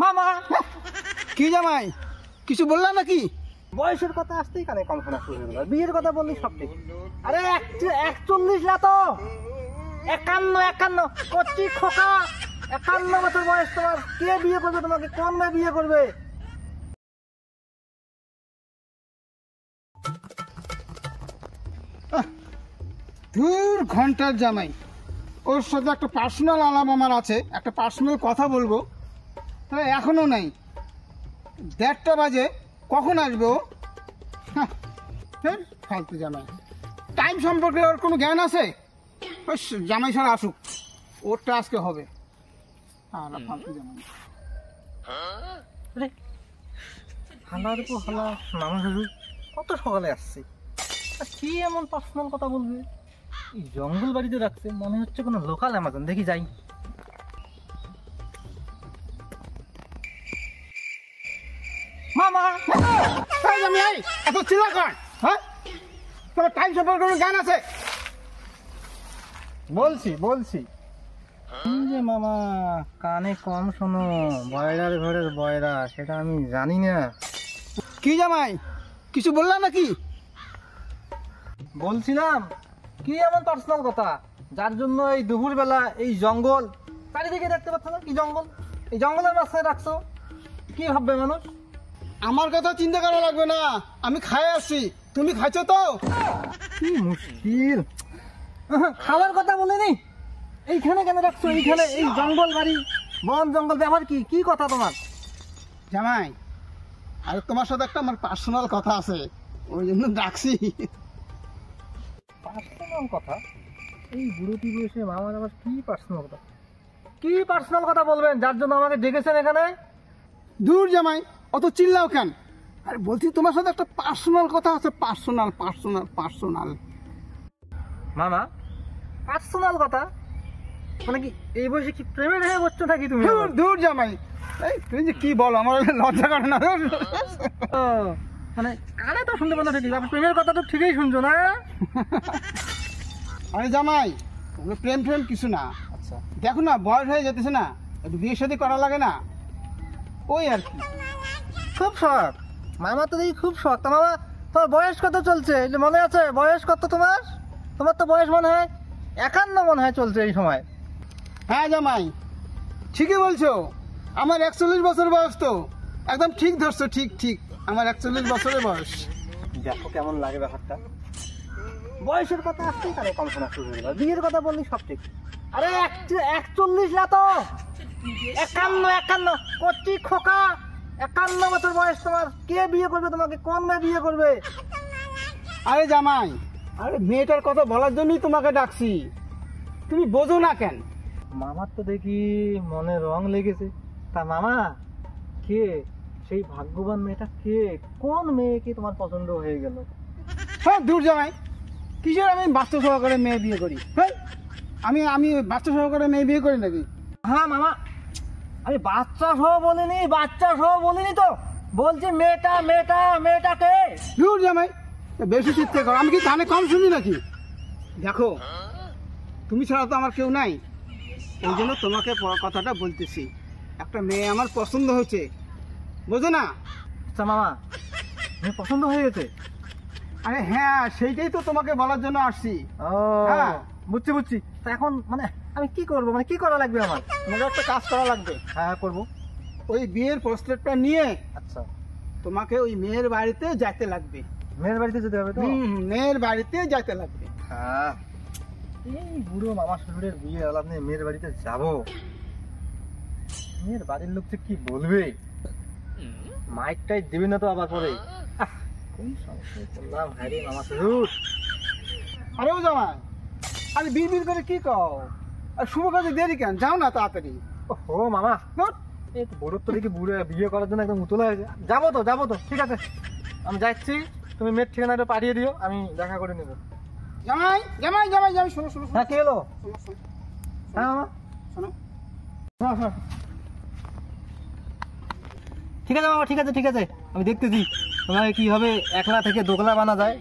মামা কি জামাই কিছু বললা নাকি? বয়সের কথা আসতেই কানে কম শোনা শুরু হয়ে গেল। বিয়ের কথা বললি সব ঠিক। আরে 41 না তো 51 কচ্ছি খোকা। 51 বছর বয়স তোমার। কে বিয়ে করবে তোমাকে? কোন মেয়ে বিয়ে করবে? ধুর ঘন্টার জামাই, ওর সাথে একটা পার্সোনাল আলাপ আমার আছে, একটা পার্সোনাল কথা বলবো, তাহলে এখনো নাই। 1:30 বাজে, কখন আসবে ও? হ্যাঁ ফালতু জামাই। টাইম সম্পর্কে ওর কোনো জ্ঞান আছে? ওই জামাই ছাড়া আসুক, ওরটা আজকে হবে। আর ফালতু জামাই। হালার পর হালা মামা শ্বশুর কত সকালে আসছে, আর কি এমন পার্সোনাল কথা বলবে? এই জঙ্গল বাড়িতে রাখছে, মনে হচ্ছে কোনো লোকাল অ্যামাজন। দেখি যাই। মামা জামাই এত চিল্লা কর, হ্যাঁ? তোমার টাইম সম্পর্কে কোনো জ্ঞান আছে? বলছি যে মামা কানে কম শোনো, বয়রার ঘরের বয়রা, সেটা আমি জানি না। কি জামাই কিছু বললা নাকি? বলছিলাম কি এমন পার্সোনাল কথা যার জন্য এই দুপুরবেলা এই জঙ্গল চারিদিকে দেখতে পাচ্ছ না? কি জঙ্গল, এই জঙ্গলের মাঝখানে রাখছো? কি ভাববে মানুষ? আমার কথা চিন্তা করা লাগবে না, আমি খাই আসছি। তুমি খাইছো তো? কি মুশকিল, খাওয়ার কথা বলিনি। এইখানে কেন রাখছো? এইখানে এই জঙ্গল বাড়ি, বন জঙ্গল, ব্যাপার কি? কি কথা তোমার? জামাই আর তোমার সাথে একটা আমার পার্সোনাল কথা আছে, ওই জন্য ডাকছি। পার্সোনাল কথা? এই বুড়োটি বয়সে মামার আবার কি পার্সোনাল কথা? কি পার্সোনাল কথা বলবেন যার জন্য আমাকে ডেকেছেন এখানে? দূর জামাই, অত চিল্লাও কেন? আরে বলছি তোমার সাথে একটা পার্সোনাল কথা আছে। পার্সোনাল মামা পার্সোনাল কথা মানে কি? এই বয়সে কি প্রেমের হয়ে বসছো নাকি তুমি? দূর জামাই, এই তুমি যে কি বলো, আমার লজ্জা করে না? ও, মানে কানে তো শুনতে পাচ্ছ ঠিকই, প্রেমের কথা তো ঠিকই শুনছো না? আরে জামাই ওগুলো প্রেম কিছু না। আচ্ছা, দেখো না বয়স হয়ে যেতেছে না, একটু বিয়ে শাদী করা লাগে না, ওই আর কি। খুব শখ মামা তো দেখি, খুব শখ। তা মামা তোমার বয়স কত চলছে? এই যে মনে আছে বয়স কত তোমার? তোমার তো বয়স মনে হয় 51 মনে হয় চলছে এই সময়। হ্যাঁ জামাই ঠিকই বলছো, আমার 41 বছর বয়স। তো একদম ঠিক ধরছো, ঠিক আমার 41 বছরের বয়স। দেখো কেমন লাগে ব্যাপারটা। বয়সের কথা আসতেই কানে কম শোনা শুরু হয়ে গেল। বিয়ের কথা বললি সব ঠিক। আরে 41 না তো 51 কচ্ছি খোকা। 51 বছর বয়স তোমার। কে বিয়ে করবে তোমাকে? কোন মেয়ে বিয়ে করবে? আরে জামাই, আরে মেয়েটার কথা বলার জন্যই তোমাকে ডাকছি, তুমি বোঝো না কেন? মামার তো দেখি মনে রং লেগেছে। তা মামা কে সেই ভাগ্যবান মেয়েটা? কে, কোন মেয়েকে তোমার পছন্দ হয়ে গেল? হ্যাঁ দূর জামাই, কিসের আমি বাস্তব সহকারে মেয়ে বিয়ে করি? হ্যাঁ আমি বাস্তব সহকারে মেয়ে বিয়ে করি নাকি? হ্যাঁ মামা, আমি বাচ্চা সহ বলিনি তো, বলছি মেয়েটাকে। দূর জামাই বেশি চিৎকার করো, আমি কি কানে কম শুনি নাকি? দেখো তুমি ছাড়া তো আমার কেউ নাই, এই জন্য তোমাকে কথাটা বলতেছি। একটা মেয়ে আমার পছন্দ হয়েছে, বোঝো না? আচ্ছা মামা, মেয়ে পছন্দ হয়ে গেছে? আরে হ্যাঁ, সেইটাই তো তোমাকে বলার জন্য আসছি। ও হ্যাঁ বুঝছি। তা এখন মানে আমি কি করবো? মানে কি করা লাগবে আমার? তোমাকে একটা কাজ করা লাগবে। হ্যাঁ করবো। ওই বিয়ের প্রস্তাবটা নিয়ে আচ্ছা, তোমাকে ওই মেয়ের বাড়িতে যাইতে লাগবে। মেয়ের বাড়িতে যেতে হবে তো? মেয়ের বাড়িতে যাইতে লাগবে। হ্যাঁ, এই বুড়ো মামা শ্বশুরের বিয়ে আলাপ নিয়ে মেয়ের বাড়িতে যাবো। মেয়ের বাড়ির লোক যে কি বলবে, মাইকটাই দেবে না তো আবার পরে। কোন সমস্যায় বললাম, হ্যাঁ রে মামা শ্বশুর। আরে ও জামাই, আরে বিড় করে কি কও? আর শুভ কাজে দেরি কেন? যাও না তাড়াতাড়ি। ও মামা, এই তো বড়োর তো দেখি বুড়ো বিয়ে করার জন্য একদম উতলা হয়েছে। যাবো তো, ঠিক আছে আমি যাচ্ছি। তুমি মেয়ের ঠিকানাটা পাঠিয়ে দিও, আমি দেখা করে নেবো। জামাই শোনো। হ্যাঁ, কি হলো? শোনো। হ্যাঁ মামা, শোনো। হ্যাঁ। ঠিক আছে মামা, ঠিক আছে, আমি দেখতেছি তোমাকে কিভাবে একলা থেকে দোকলা বানা যায়।